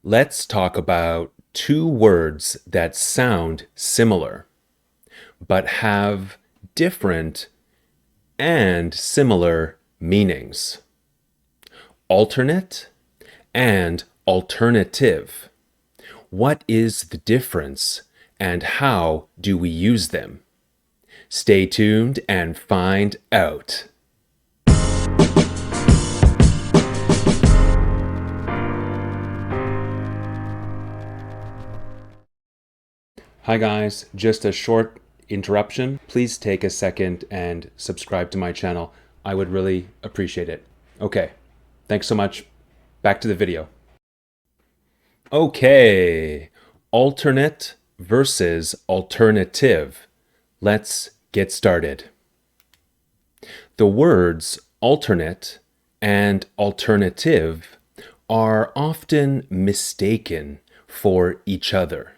Let's talk about two words that sound similar, but have different and similar meanings. Alternate and alternative. What is the difference and how do we use them? Stay tuned and find out. Hi guys, just a short interruption. Please take a second and subscribe to my channel. I would really appreciate it. Okay, thanks so much. Back to the video. Okay, alternate versus alternative. Let's get started. The words alternate and alternative are often mistaken for each other.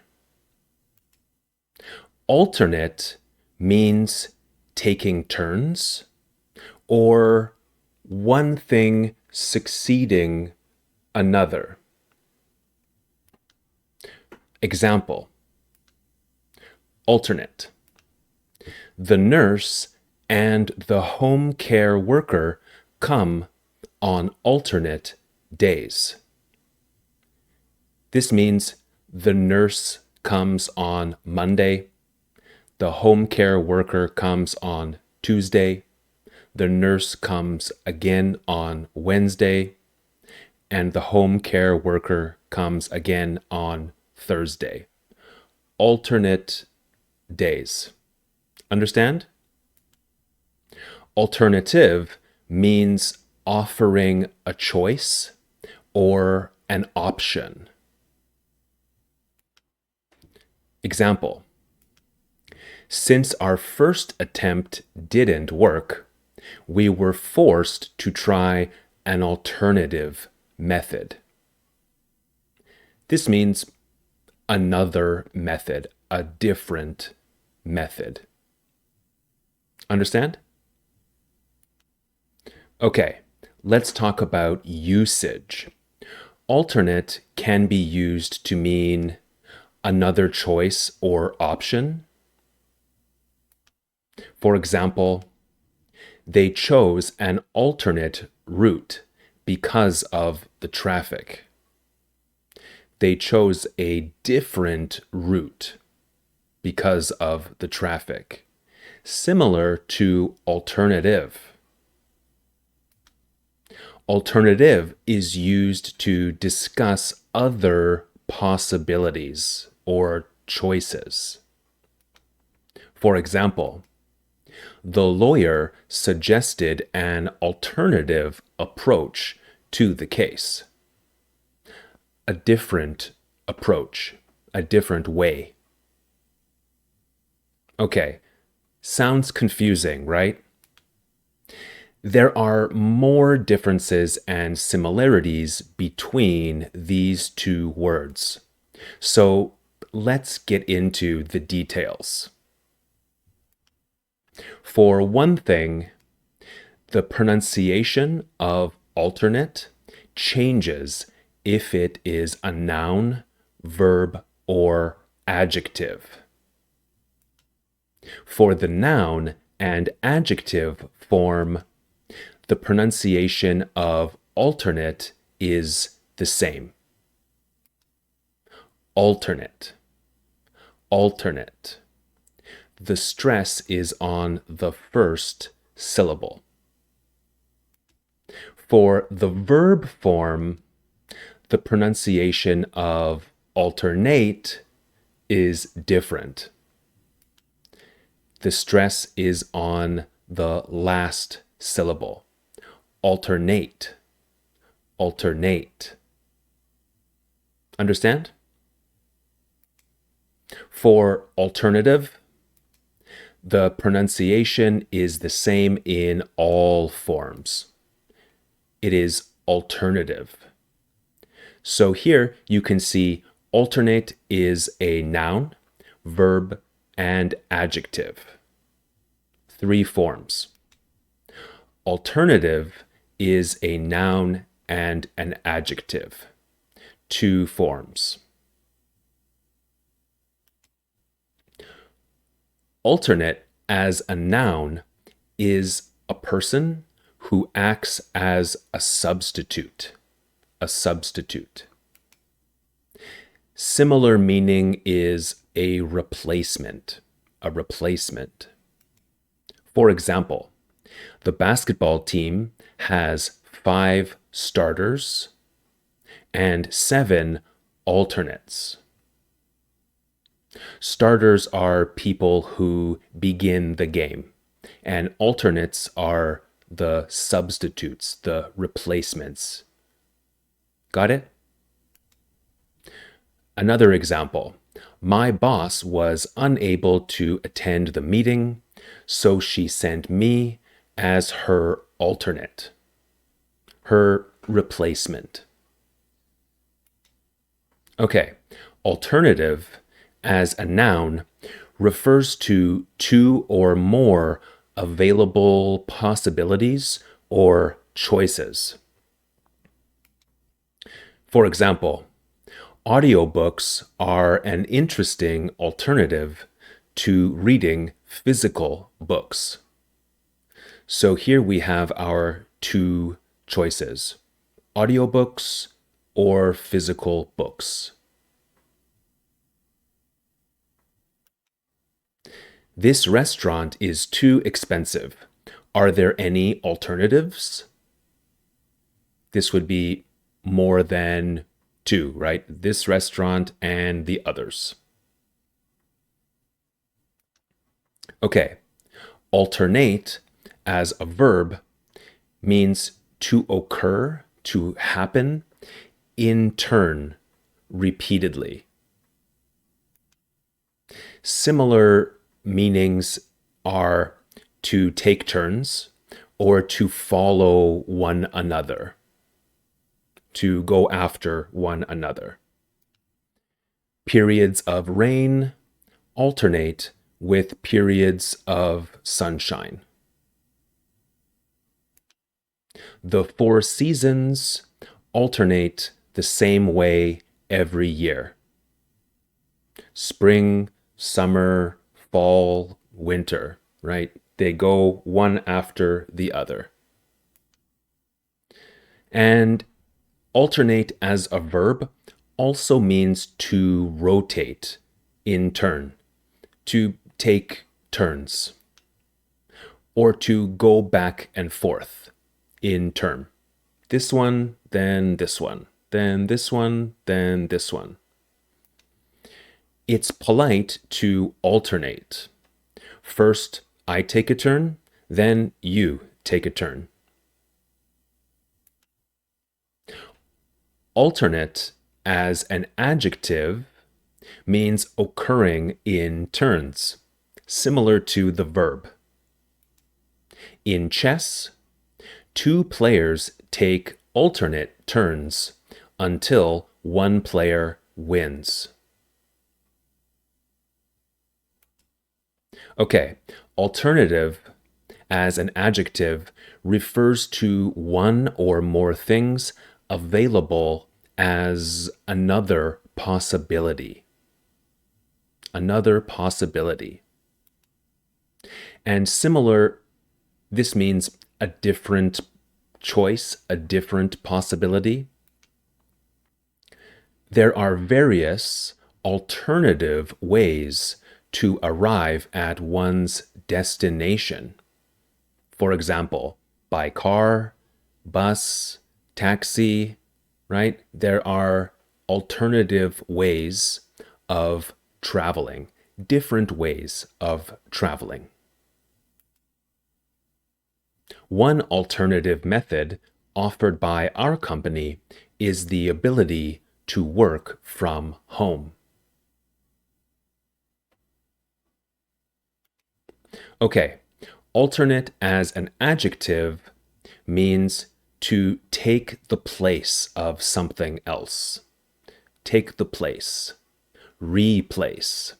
Alternate means taking turns or one thing succeeding another. Example: alternate. The nurse and the home care worker come on alternate days. This means the nurse comes on Monday, the home care worker comes on Tuesday, the nurse comes again on Wednesday, and the home care worker comes again on Thursday. Alternate days. Understand? Alternative means offering a choice or an option. Example: since our first attempt didn't work, we were forced to try an alternative method. This means another method, a different method. Understand? Okay, let's talk about usage. Alternate can be used to mean another choice or option. For example, they chose an alternate route because of the traffic. They chose a different route because of the traffic. Similar to alternative. Alternative is used to discuss other possibilities or choices. For example, the lawyer suggested an alternative approach to the case. A different approach, a different way. Okay, sounds confusing, right? There are more differences and similarities between these two words. So let's get into the details. For one thing, the pronunciation of alternate changes if it is a noun, verb, or adjective. For the noun and adjective form, the pronunciation of alternate is the same. Alternate, alternate. The stress is on the first syllable. For the verb form, the pronunciation of alternate is different. The stress is on the last syllable. Alternate, alternate. Understand? For alternative, the pronunciation is the same in all forms. It is alternative. So here you can see alternate is a noun, verb, and adjective. 3 forms. Alternative is a noun and an adjective. two forms. Alternate as a noun is a person who acts as a substitute. A substitute. Similar meaning is a replacement. A replacement. For example, the basketball team has 5 starters and 7 alternates. Starters are people who begin the game, and alternates are the substitutes, the replacements. Got it? Another example. My boss was unable to attend the meeting, so she sent me as her alternate, her replacement. Okay, alternative as a noun refers to two or more available possibilities or choices. For example, audiobooks are an interesting alternative to reading physical books. So here we have our two choices, audiobooks or physical books. This restaurant is too expensive. Are there any alternatives? This would be more than two, right? This restaurant and the others. Okay, alternate as a verb means to occur, to happen, in turn, repeatedly. Similar meanings are to take turns or to follow one another, to go after one another. Periods of rain alternate with periods of sunshine. The 4 seasons alternate the same way every year. Spring, summer, fall, winter, right? They go one after the other. And alternate as a verb also means to rotate in turn, to take turns, or to go back and forth in turn. This one, then this one, then this one, then this one. It's polite to alternate. First, I take a turn, then you take a turn. Alternate as an adjective means occurring in turns, similar to the verb. In chess, 2 players take alternate turns until one player wins. Okay, alternative as an adjective refers to one or more things available as another possibility. Another possibility. And similar, this means a different choice, a different possibility. There are various alternative ways to arrive at one's destination. For example, by car, bus, taxi, right? There are alternative ways of traveling, different ways of traveling. One alternative method offered by our company is the ability to work from home. Okay, alternate as an adjective means to take the place of something else. Take the place. Replace.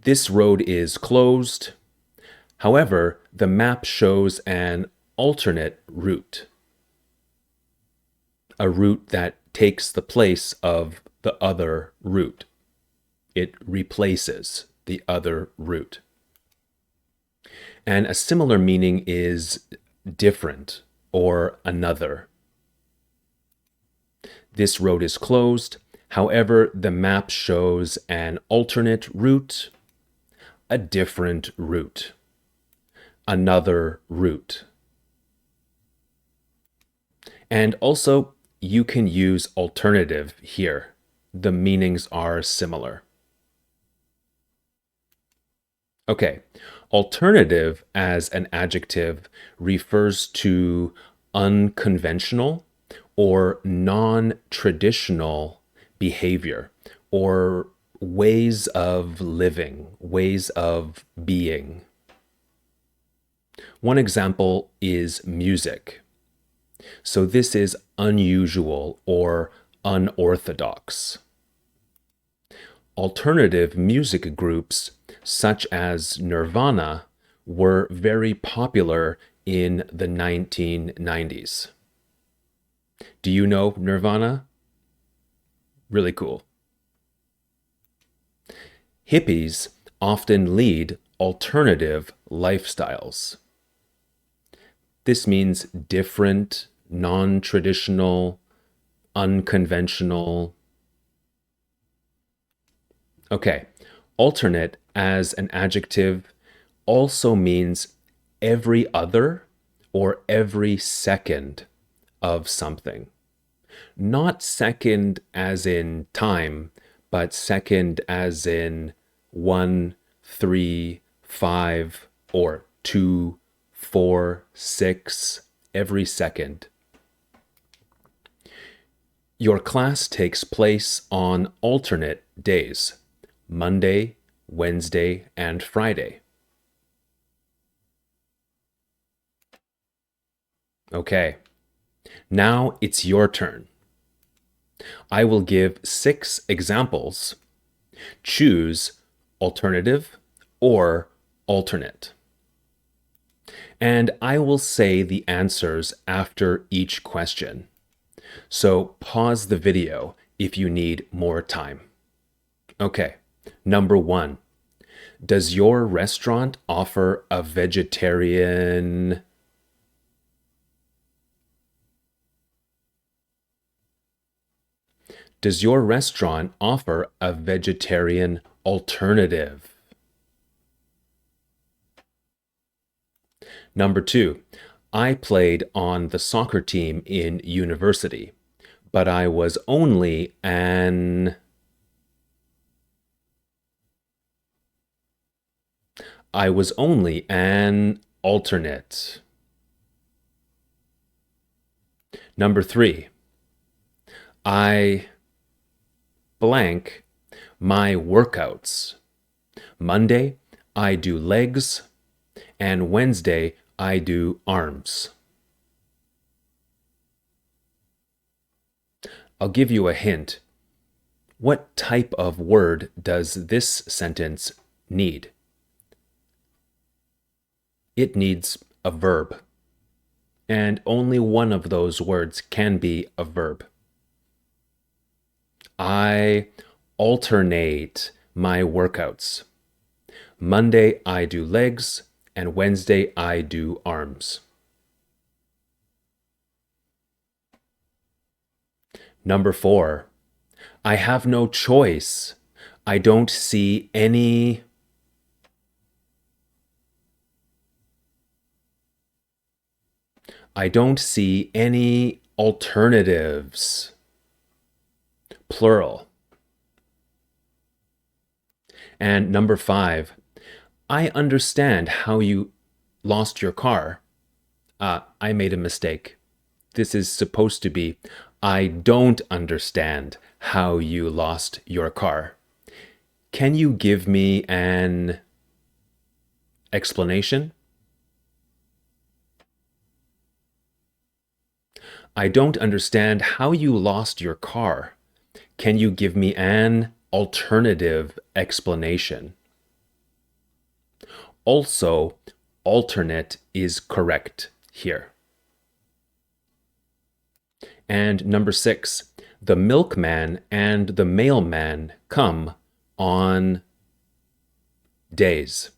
This road is closed. However, the map shows an alternate route. A route that takes the place of the other root. It replaces the other root. And a similar meaning is different or another. This road is closed. However, the map shows an alternate route, a different route, another route. And also, you can use alternative here. The meanings are similar. Okay, alternative as an adjective refers to unconventional or non-traditional behavior or ways of living, ways of being. One example is music. So this is unusual or unorthodox. Alternative music groups, such as Nirvana, were very popular in the 1990s. Do you know Nirvana? Really cool. Hippies often lead alternative lifestyles. This means different, non-traditional, unconventional. Okay, alternate as an adjective also means every other or every second of something. Not second as in time, but second as in 1, 3, 5, or 2, 4, 6, every second. Your class takes place on alternate days, Monday, Wednesday, and Friday. Okay, now it's your turn. I will give 6 examples. Choose alternative or alternate. And I will say the answers after each question. So pause the video if you need more time. Okay, number 1. Does your restaurant offer a vegetarian... Does your restaurant offer a vegetarian alternative? Number 2, I played on the soccer team in university, but I was only an... I was only an alternate. Number 3, I blank my workouts. Monday, I do legs, and Wednesday, I do arms. I'll give you a hint. What type of word does this sentence need? It needs a verb. And only one of those words can be a verb. I alternate my workouts. Monday, I do legs, and Wednesday, I do arms. Number 4, I have no choice. I don't see any... I don't see any alternatives. Plural. And number 5, I understand how you lost your car. I made a mistake. This is supposed to be, I don't understand how you lost your car. Can you give me an explanation? I don't understand how you lost your car. Can you give me an alternative explanation? Also, alternate is correct here. And number 6, The milkman and the mailman come on days.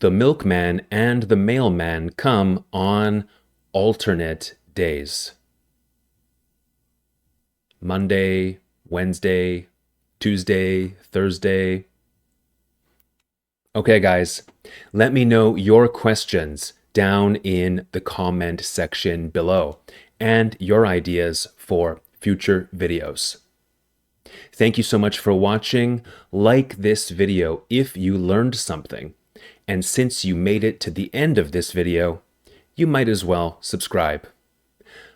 The milkman and the mailman come on alternate days. Monday, Wednesday, Tuesday, Thursday. Okay, guys, let me know your questions down in the comment section below and your ideas for future videos. Thank you so much for watching. Like this video if you learned something. And since you made it to the end of this video, you might as well subscribe.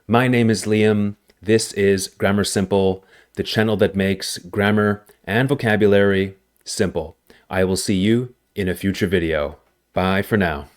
My name is Liam. This is Grammar Simple, the channel that makes grammar and vocabulary simple. I will see you in a future video. Bye for now.